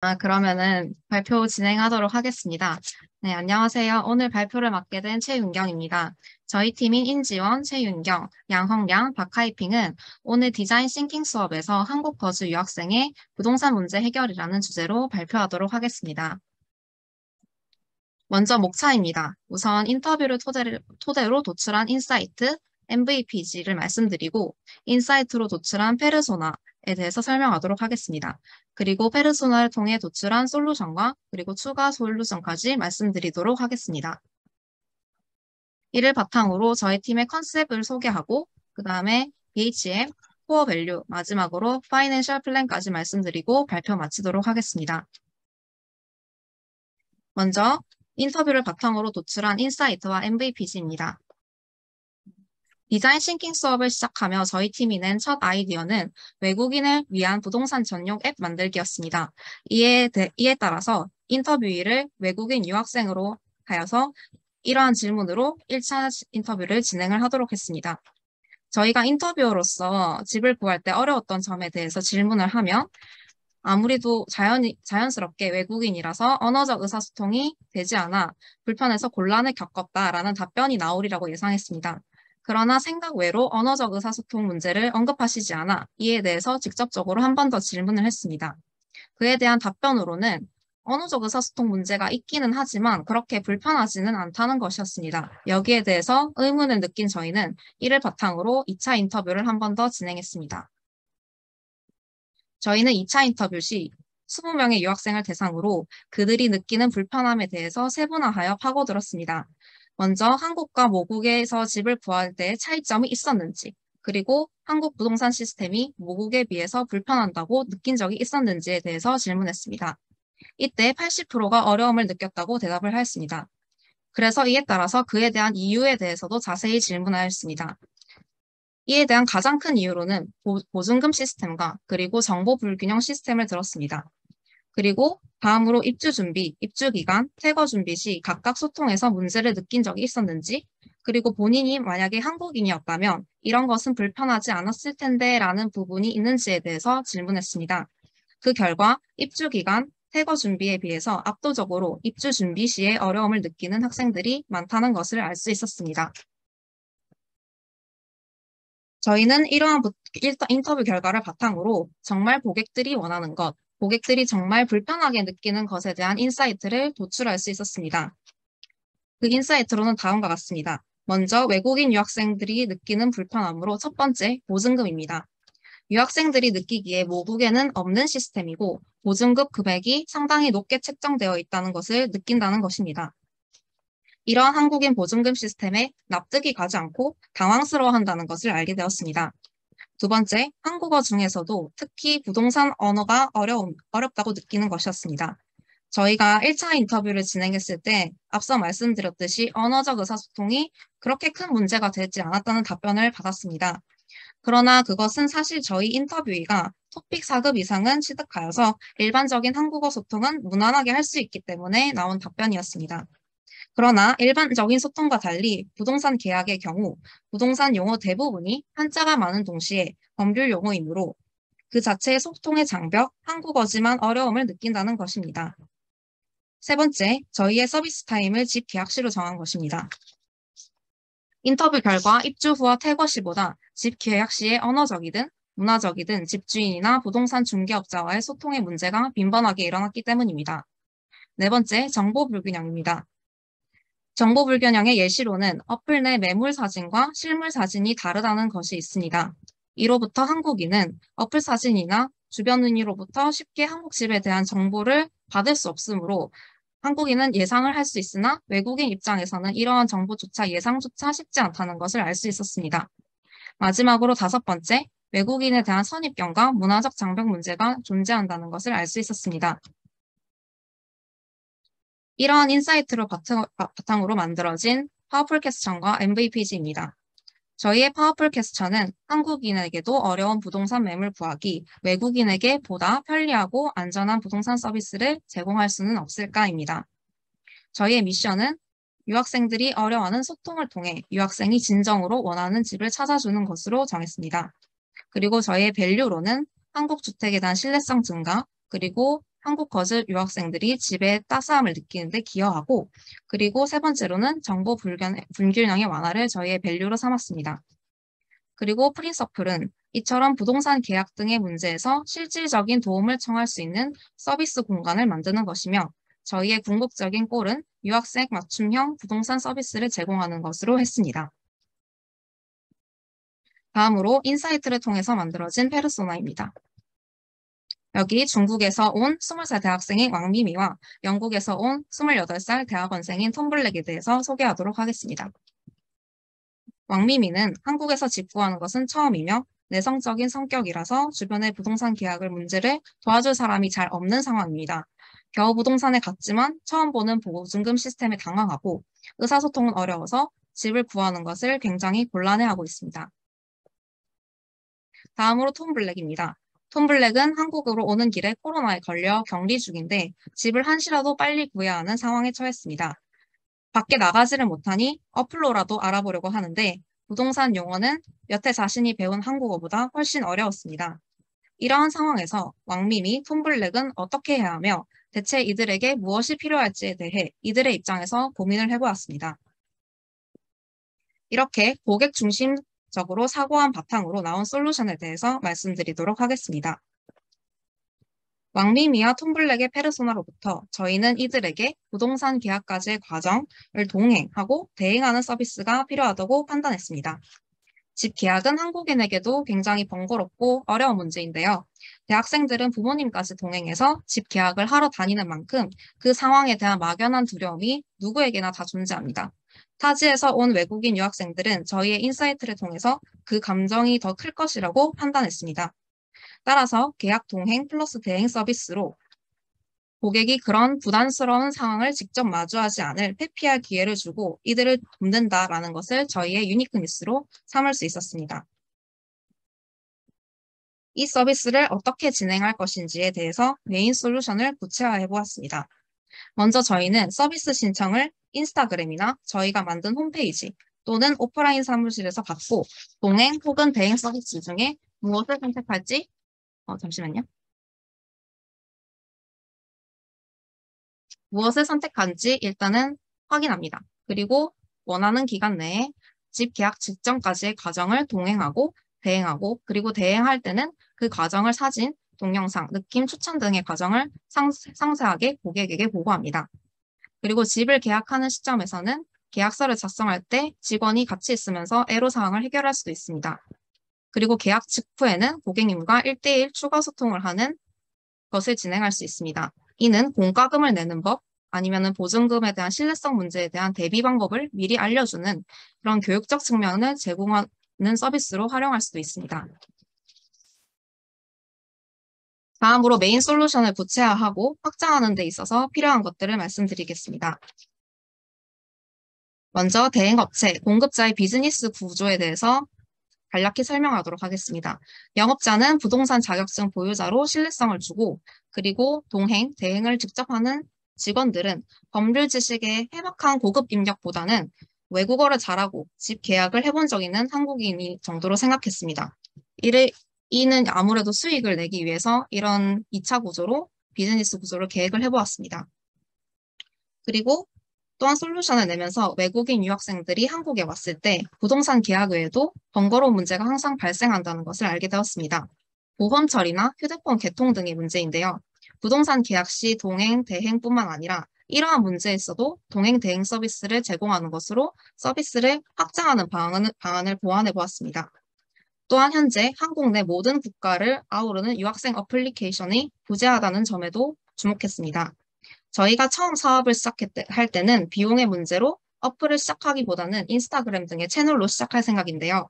그러면은 발표 진행하도록 하겠습니다. 네, 안녕하세요. 오늘 발표를 맡게 된 최윤경입니다. 저희 팀인 인지원, 최윤경, 양홍량, 박하이핑은 오늘 디자인 싱킹 수업에서 한국 거주 유학생의 부동산 문제 해결이라는 주제로 발표하도록 하겠습니다. 먼저 목차입니다. 우선 인터뷰를 토대로 도출한 인사이트, MVPG를 말씀드리고, 인사이트로 도출한 페르소나에 대해서 설명하도록 하겠습니다. 그리고 페르소나를 통해 도출한 솔루션과 그리고 추가 솔루션까지 말씀드리도록 하겠습니다. 이를 바탕으로 저희 팀의 컨셉을 소개하고, 그 다음에 BHM, 코어 밸류, 마지막으로 파이낸셜 플랜까지 말씀드리고 발표 마치도록 하겠습니다. 먼저 인터뷰를 바탕으로 도출한 인사이트와 MVPG입니다. 디자인 싱킹 수업을 시작하며 저희 팀이 낸 첫 아이디어는 외국인을 위한 부동산 전용 앱 만들기였습니다. 이에 따라서 인터뷰를 외국인 유학생으로 하여서 이러한 질문으로 1차 인터뷰를 진행을 하도록 했습니다. 저희가 인터뷰어로서 집을 구할 때 어려웠던 점에 대해서 질문을 하면 아무래도 자연스럽게 외국인이라서 언어적 의사소통이 되지 않아 불편해서 곤란을 겪었다라는 답변이 나오리라고 예상했습니다. 그러나 생각 외로 언어적 의사소통 문제를 언급하시지 않아 이에 대해서 직접적으로 한 번 더 질문을 했습니다. 그에 대한 답변으로는 언어적 의사소통 문제가 있기는 하지만 그렇게 불편하지는 않다는 것이었습니다. 여기에 대해서 의문을 느낀 저희는 이를 바탕으로 2차 인터뷰를 한 번 더 진행했습니다. 저희는 2차 인터뷰 시 20명의 유학생을 대상으로 그들이 느끼는 불편함에 대해서 세분화하여 파고들었습니다. 먼저 한국과 모국에서 집을 구할 때 차이점이 있었는지, 그리고 한국 부동산 시스템이 모국에 비해서 불편하다고 느낀 적이 있었는지에 대해서 질문했습니다. 이때 80%가 어려움을 느꼈다고 대답을 하였습니다. 그래서 이에 따라서 그에 대한 이유에 대해서도 자세히 질문하였습니다. 이에 대한 가장 큰 이유로는 보증금 시스템과 그리고 정보 불균형 시스템을 들었습니다. 그리고 다음으로 입주 준비, 입주 기간, 퇴거 준비 시 각각 소통에서 문제를 느낀 적이 있었는지, 그리고 본인이 만약에 한국인이었다면 이런 것은 불편하지 않았을 텐데 라는 부분이 있는지에 대해서 질문했습니다. 그 결과 입주 기간, 퇴거 준비에 비해서 압도적으로 입주 준비 시에 어려움을 느끼는 학생들이 많다는 것을 알 수 있었습니다. 저희는 이러한 인터뷰 결과를 바탕으로 정말 고객들이 원하는 것, 고객들이 정말 불편하게 느끼는 것에 대한 인사이트를 도출할 수 있었습니다. 그 인사이트로는 다음과 같습니다. 먼저 외국인 유학생들이 느끼는 불편함으로 첫 번째, 보증금입니다. 유학생들이 느끼기에 모국에는 없는 시스템이고 보증금 금액이 상당히 높게 책정되어 있다는 것을 느낀다는 것입니다. 이러한 한국인 보증금 시스템에 납득이 가지 않고 당황스러워한다는 것을 알게 되었습니다. 두 번째, 한국어 중에서도 특히 부동산 언어가 어렵다고 느끼는 것이었습니다. 저희가 1차 인터뷰를 진행했을 때 앞서 말씀드렸듯이 언어적 의사소통이 그렇게 큰 문제가 되지 않았다는 답변을 받았습니다. 그러나 그것은 사실 저희 인터뷰이가 토픽 4급 이상은 취득하여서 일반적인 한국어 소통은 무난하게 할 수 있기 때문에 나온 답변이었습니다. 그러나 일반적인 소통과 달리 부동산 계약의 경우 부동산 용어 대부분이 한자가 많은 동시에 법률 용어이므로 그 자체의 소통의 장벽, 한국어지만 어려움을 느낀다는 것입니다. 세 번째, 저희의 서비스 타임을 집 계약 시로 정한 것입니다. 인터뷰 결과 입주 후와 퇴거 시보다 집 계약 시에 언어적이든 문화적이든 집주인이나 부동산 중개업자와의 소통의 문제가 빈번하게 일어났기 때문입니다. 네 번째, 정보 불균형입니다. 정보 불균형의 예시로는 어플 내 매물 사진과 실물 사진이 다르다는 것이 있습니다. 이로부터 한국인은 어플 사진이나 주변 은이로부터 쉽게 한국 집에 대한 정보를 받을 수 없으므로 한국인은 예상을 할 수 있으나 외국인 입장에서는 이러한 정보조차 예상조차 쉽지 않다는 것을 알 수 있었습니다. 마지막으로 다섯 번째, 외국인에 대한 선입견과 문화적 장벽 문제가 존재한다는 것을 알 수 있었습니다. 이러한 인사이트를 바탕으로 만들어진 파워풀 퀘스천과 MVPG입니다. 저희의 파워풀 퀘스천은 한국인에게도 어려운 부동산 매물 구하기, 외국인에게 보다 편리하고 안전한 부동산 서비스를 제공할 수는 없을까입니다. 저희의 미션은 유학생들이 어려워하는 소통을 통해 유학생이 진정으로 원하는 집을 찾아주는 것으로 정했습니다. 그리고 저희의 밸류로는 한국 주택에 대한 신뢰성 증가, 그리고 한국 거주 유학생들이 집의 따스함을 느끼는 데 기여하고, 그리고 세 번째로는 정보 불균형의 완화를 저희의 밸류로 삼았습니다. 그리고 프린서플은 이처럼 부동산 계약 등의 문제에서 실질적인 도움을 청할 수 있는 서비스 공간을 만드는 것이며, 저희의 궁극적인 골은 유학생 맞춤형 부동산 서비스를 제공하는 것으로 했습니다. 다음으로 인사이트를 통해서 만들어진 페르소나입니다. 여기 중국에서 온 20살 대학생인 왕미미와 영국에서 온 28살 대학원생인 톰블랙에 대해서 소개하도록 하겠습니다. 왕미미는 한국에서 집 구하는 것은 처음이며 내성적인 성격이라서 주변의 부동산 계약을 문제를 도와줄 사람이 잘 없는 상황입니다. 겨우 부동산에 갔지만 처음 보는 보증금 시스템에 당황하고 의사소통은 어려워서 집을 구하는 것을 굉장히 곤란해하고 있습니다. 다음으로 톰 블랙입니다. 톰 블랙은 한국으로 오는 길에 코로나에 걸려 격리 중인데 집을 한시라도 빨리 구해야 하는 상황에 처했습니다. 밖에 나가지를 못하니 어플로라도 알아보려고 하는데 부동산 용어는 여태 자신이 배운 한국어보다 훨씬 어려웠습니다. 이러한 상황에서 왕미미, 톰 블랙은 어떻게 해야 하며 대체 이들에게 무엇이 필요할지에 대해 이들의 입장에서 고민을 해보았습니다. 이렇게 고객 중심적으로 사고한 바탕으로 나온 솔루션에 대해서 말씀드리도록 하겠습니다. 왕미미와 톰블랙의 페르소나로부터 저희는 이들에게 부동산 계약까지의 과정을 동행하고 대행하는 서비스가 필요하다고 판단했습니다. 집 계약은 한국인에게도 굉장히 번거롭고 어려운 문제인데요. 대학생들은 부모님까지 동행해서 집 계약을 하러 다니는 만큼 그 상황에 대한 막연한 두려움이 누구에게나 다 존재합니다. 타지에서 온 외국인 유학생들은 저희의 인사이트를 통해서 그 감정이 더 클 것이라고 판단했습니다. 따라서 계약 동행 플러스 대행 서비스로 고객이 그런 부담스러운 상황을 직접 마주하지 않을 회피할 기회를 주고 이들을 돕는다라는 것을 저희의 유니크니스로 삼을 수 있었습니다. 이 서비스를 어떻게 진행할 것인지에 대해서 메인 솔루션을 구체화해 보았습니다. 먼저 저희는 서비스 신청을 인스타그램이나 저희가 만든 홈페이지 또는 오프라인 사무실에서 받고 동행 혹은 대행 서비스 중에 무엇을 선택할지 잠시만요. 무엇을 선택한지 일단은 확인합니다. 그리고 원하는 기간 내에 집 계약 직전까지의 과정을 동행하고 대행하고 그리고 대행할 때는 그 과정을 사진, 동영상, 느낌, 추천 등의 과정을 상세하게 고객에게 보고합니다. 그리고 집을 계약하는 시점에서는 계약서를 작성할 때 직원이 같이 있으면서 애로사항을 해결할 수도 있습니다. 그리고 계약 직후에는 고객님과 1대1 추가 소통을 하는 것을 진행할 수 있습니다. 이는 공과금을 내는 법, 아니면 보증금에 대한 신뢰성 문제에 대한 대비 방법을 미리 알려주는 그런 교육적 측면을 제공하는 서비스로 활용할 수도 있습니다. 다음으로 메인 솔루션을 구체화하고 확장하는 데 있어서 필요한 것들을 말씀드리겠습니다. 먼저 대행업체, 공급자의 비즈니스 구조에 대해서 간략히 설명하도록 하겠습니다. 영업자는 부동산 자격증 보유자로 신뢰성을 주고 그리고 동행, 대행을 직접 하는 직원들은 법률 지식의 해박한 고급 인력보다는 외국어를 잘하고 집 계약을 해본 적 있는 한국인이 정도로 생각했습니다. 이는 아무래도 수익을 내기 위해서 이런 2차 구조로 비즈니스 구조를 계획을 해보았습니다. 그리고 또한 솔루션을 내면서 외국인 유학생들이 한국에 왔을 때 부동산 계약 외에도 번거로운 문제가 항상 발생한다는 것을 알게 되었습니다. 보험 처리나 휴대폰 개통 등의 문제인데요. 부동산 계약 시 동행, 대행뿐만 아니라 이러한 문제에 있어도 동행, 대행 서비스를 제공하는 것으로 서비스를 확장하는 방안을 보완해 보았습니다. 또한 현재 한국 내 모든 국가를 아우르는 유학생 어플리케이션이 부재하다는 점에도 주목했습니다. 저희가 처음 사업을 시작할 때는 비용의 문제로 어플을 시작하기보다는 인스타그램 등의 채널로 시작할 생각인데요.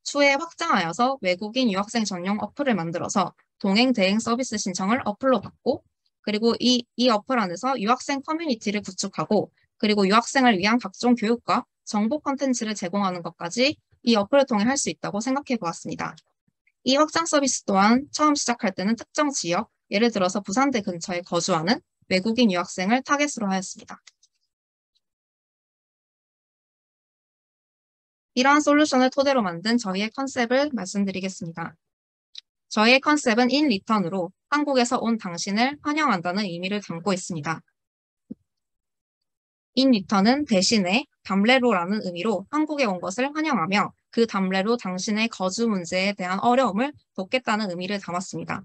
추후에 확장하여서 외국인 유학생 전용 어플을 만들어서 동행, 대행 서비스 신청을 어플로 받고 그리고 이 어플 안에서 유학생 커뮤니티를 구축하고 그리고 유학생을 위한 각종 교육과 정보 콘텐츠를 제공하는 것까지 이 어플을 통해 할 수 있다고 생각해 보았습니다. 이 확장 서비스 또한 처음 시작할 때는 특정 지역, 예를 들어서 부산대 근처에 거주하는 외국인 유학생을 타겟으로 하였습니다. 이러한 솔루션을 토대로 만든 저희의 컨셉을 말씀드리겠습니다. 저희의 컨셉은 인 리턴으로 한국에서 온 당신을 환영한다는 의미를 담고 있습니다. in return은 대신에 담례로라는 의미로 한국에 온 것을 환영하며 그 담례로 당신의 거주 문제에 대한 어려움을 돕겠다는 의미를 담았습니다.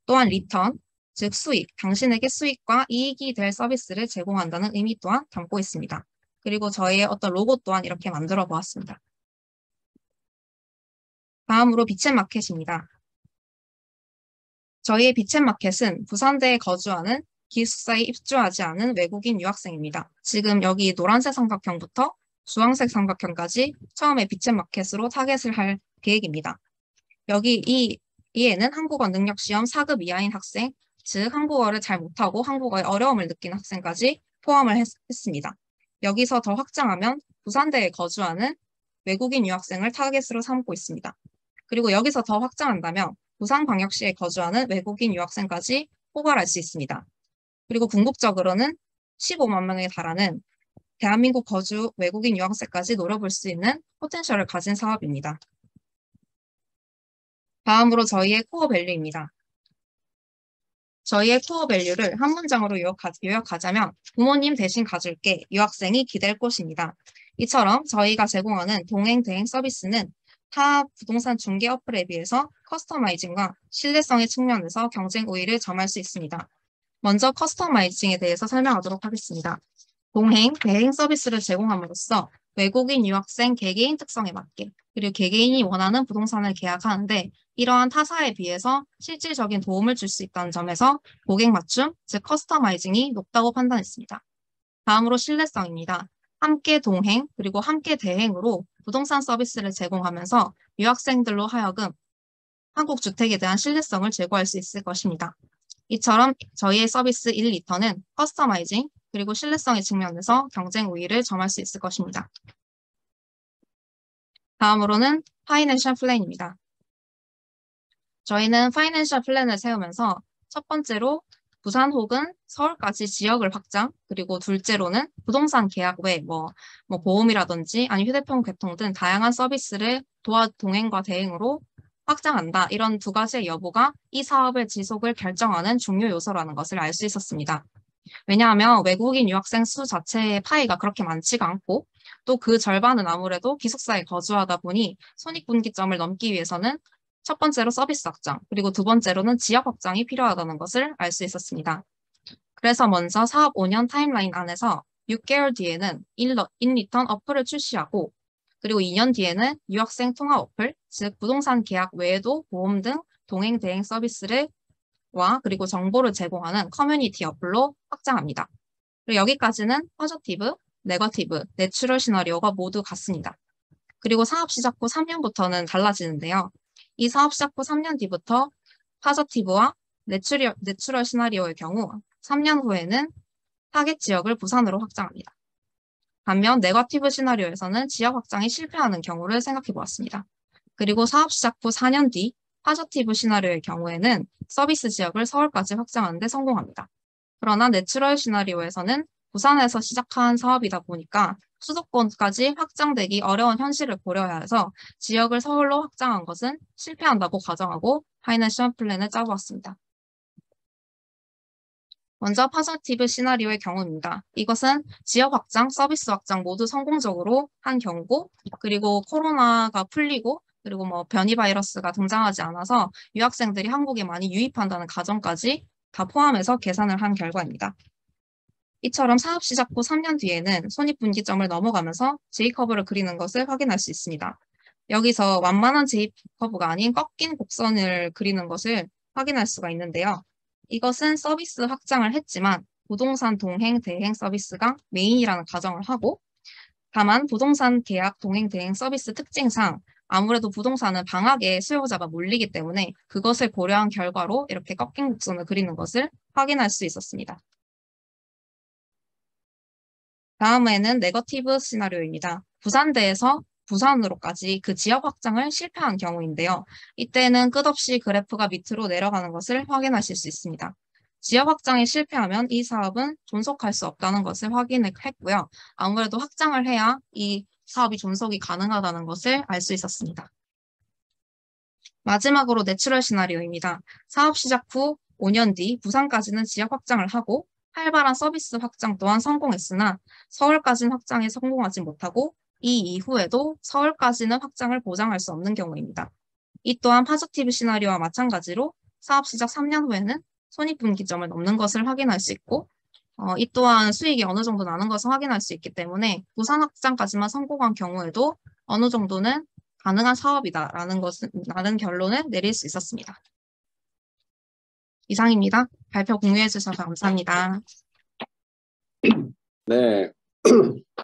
또한 return, 즉 수익, 당신에게 수익과 이익이 될 서비스를 제공한다는 의미 또한 담고 있습니다. 그리고 저희의 어떤 로고 또한 이렇게 만들어 보았습니다. 다음으로 비첸마켓입니다. 저희의 비첸마켓은 부산대에 거주하는 기숙사에 입주하지 않은 외국인 유학생입니다. 지금 여기 노란색 삼각형부터 주황색 삼각형까지 처음에 비첸마켓으로 타겟을 할 계획입니다. 여기 이에는 한국어 능력시험 4급 이하인 학생, 즉 한국어를 잘 못하고 한국어에 어려움을 느끼는 학생까지 포함을 했습니다. 여기서 더 확장하면 부산대에 거주하는 외국인 유학생을 타겟으로 삼고 있습니다. 그리고 여기서 더 확장한다면 부산광역시에 거주하는 외국인 유학생까지 포괄할 수 있습니다. 그리고 궁극적으로는 15만 명에 달하는 대한민국 거주 외국인 유학생까지 노려볼 수 있는 포텐셜을 가진 사업입니다. 다음으로 저희의 코어 밸류입니다. 저희의 코어 밸류를 한 문장으로 요약하자면 부모님 대신 가줄게 유학생이 기댈 곳입니다. 이처럼 저희가 제공하는 동행 대행 서비스는 타 부동산 중개 어플에 비해서 커스터마이징과 신뢰성의 측면에서 경쟁 우위를 점할 수 있습니다. 먼저 커스터마이징에 대해서 설명하도록 하겠습니다. 동행, 대행 서비스를 제공함으로써 외국인 유학생 개개인 특성에 맞게 그리고 개개인이 원하는 부동산을 계약하는데 이러한 타사에 비해서 실질적인 도움을 줄 수 있다는 점에서 고객 맞춤, 즉 커스터마이징이 높다고 판단했습니다. 다음으로 신뢰성입니다. 함께 동행 그리고 함께 대행으로 부동산 서비스를 제공하면서 유학생들로 하여금 한국 주택에 대한 신뢰성을 제고할 수 있을 것입니다. 이처럼 저희의 서비스 1리터는 커스터마이징 그리고 신뢰성의 측면에서 경쟁 우위를 점할 수 있을 것입니다. 다음으로는 파이낸셜 플랜입니다. 저희는 파이낸셜 플랜을 세우면서 첫 번째로 부산 혹은 서울까지 지역을 확장, 그리고 둘째로는 부동산 계약 외 보험이라든지 아니면 휴대폰 개통 등 다양한 서비스를 동행과 대행으로 확장한다. 이런 두 가지의 여부가 이 사업의 지속을 결정하는 중요 요소라는 것을 알 수 있었습니다. 왜냐하면 외국인 유학생 수 자체의 파이가 그렇게 많지가 않고 또 그 절반은 아무래도 기숙사에 거주하다 보니 손익분기점을 넘기 위해서는 첫 번째로 서비스 확장, 그리고 두 번째로는 지역 확장이 필요하다는 것을 알 수 있었습니다. 그래서 먼저 사업 5년 타임라인 안에서 6개월 뒤에는 인리턴 어플을 출시하고 그리고 2년 뒤에는 유학생 통합 어플, 즉 부동산 계약 외에도 보험 등 동행 대행 서비스를 그리고 정보를 제공하는 커뮤니티 어플로 확장합니다. 그리고 여기까지는 포지티브, 네거티브, 내추럴 시나리오가 모두 같습니다. 그리고 사업 시작 후 3년부터는 달라지는데요. 이 사업 시작 후 3년 뒤부터 포지티브와 내추럴 시나리오의 경우 3년 후에는 타겟 지역을 부산으로 확장합니다. 반면 네거티브 시나리오에서는 지역 확장이 실패하는 경우를 생각해 보았습니다. 그리고 사업 시작 후 4년 뒤 포지티브 시나리오의 경우에는 서비스 지역을 서울까지 확장하는 데 성공합니다. 그러나 내추럴 시나리오에서는 부산에서 시작한 사업이다 보니까 수도권까지 확장되기 어려운 현실을 고려해야 해서 지역을 서울로 확장한 것은 실패한다고 가정하고 파이낸셜 플랜을 짜보았습니다. 먼저 포지티브 시나리오의 경우입니다. 이것은 지역 확장, 서비스 확장 모두 성공적으로 한 경우고 그리고 코로나가 풀리고 그리고 변이 바이러스가 등장하지 않아서 유학생들이 한국에 많이 유입한다는 가정까지 다 포함해서 계산을 한 결과입니다. 이처럼 사업 시작 후 3년 뒤에는 손익분기점을 넘어가면서 J커브를 그리는 것을 확인할 수 있습니다. 여기서 완만한 J커브가 아닌 꺾인 곡선을 그리는 것을 확인할 수가 있는데요. 이것은 서비스 확장을 했지만 부동산 동행, 대행 서비스가 메인이라는 가정을 하고 다만 부동산 계약, 동행, 대행 서비스 특징상 아무래도 부동산은 방학에 수요자가 몰리기 때문에 그것을 고려한 결과로 이렇게 꺾인 곡선을 그리는 것을 확인할 수 있었습니다. 다음에는 네거티브 시나리오입니다. 부산대에서 부산으로까지 그 지역 확장을 실패한 경우인데요. 이때는 끝없이 그래프가 밑으로 내려가는 것을 확인하실 수 있습니다. 지역 확장이 실패하면 이 사업은 존속할 수 없다는 것을 확인했고요. 아무래도 확장을 해야 이 사업이 존속이 가능하다는 것을 알 수 있었습니다. 마지막으로 내추럴 시나리오입니다. 사업 시작 후 5년 뒤 부산까지는 지역 확장을 하고 활발한 서비스 확장 또한 성공했으나 서울까지는 확장에 성공하지 못하고 이 이후에도 서울까지는 확장을 보장할 수 없는 경우입니다. 이 또한 파지티브 시나리오와 마찬가지로 사업 시작 3년 후에는 손익분기점을 넘는 것을 확인할 수 있고 이 또한 수익이 어느 정도 나는 것을 확인할 수 있기 때문에 부산 확장까지만 성공한 경우에도 어느 정도는 가능한 사업이다라는 결론을 내릴 수 있었습니다. 이상입니다. 발표 공유해 주셔서 감사합니다. 네.